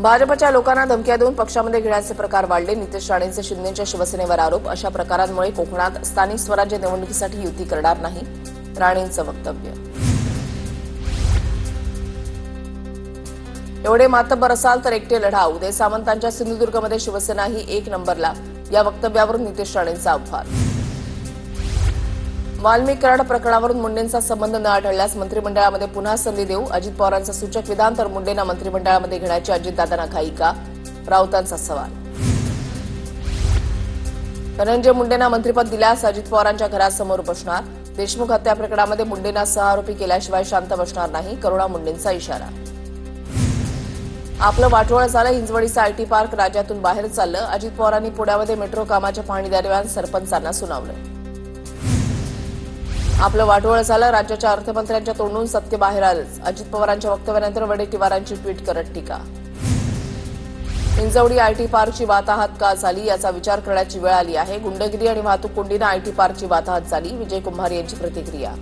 भाजपच्या लोकांना धमक्या देऊन पक्षामध्ये घेण्याचे प्रकार वाढले. नितेश राणेंचे शिंदेच्या शिवसेनेवर आरोप. अशा प्रकारांमुळे कोकणात स्थानिक स्वराज्य निवडणुकीसाठी युती करणार नाही, राणेंचं वक्तव्य. एवढे मातब्बर असाल तर एकटे लढा. उदय सामंतांच्या सिंधुदुर्गमध्ये शिवसेना ही एक नंबरला, या वक्तव्यावरून नितेश राणेंचा आव्हान. वाल्मिक कराड प्रकरणावरून मुंडेंचा संबंध न आढळल्यास मंत्रिमंडळामध्ये पुन्हा संधी देऊ. अजित पवारांचं सूचक विधान. तर मुंडेंना मंत्रिमंडळामध्ये घेण्याची अजितदादांना घाई का, राऊतांचा सवाल. धनंजय मुंडेंना मंत्रिपद दिल्यास अजित पवारांच्या घरासमोर बसणार. देशमुख हत्या प्रकरणामध्ये मुंडेंना सहआरोपी केल्याशिवाय शांत बसणार नाही, करुणा मुंडेंचा इशारा. आपलं वाटोळं झालं. हिंजवडीचं आयटी पार्क राज्यातून बाहेर चाललं. अजित पवारांनी पुण्यामध्ये मेट्रो कामाच्या पाहणीदरम्यान सरपंचांना सुनावलं. आपलं वाटोळं झालं. राज्याच्या अर्थमंत्र्यांच्या तोंडून सत्य बाहेर आलंच. अजित पवारांच्या वक्तव्यानंतर वडेट्टीवारांची ट्विट करत टीका. हिंजवडी आयटी पार्कची वाताहत का झाली याचा विचार करण्याची वेळ आली आहे. गुंडगिरी आणि वाहतूक कोंडीनं आयटी पार्कची वाताहत झाली. विजय कुंभार यांची प्रतिक्रिया.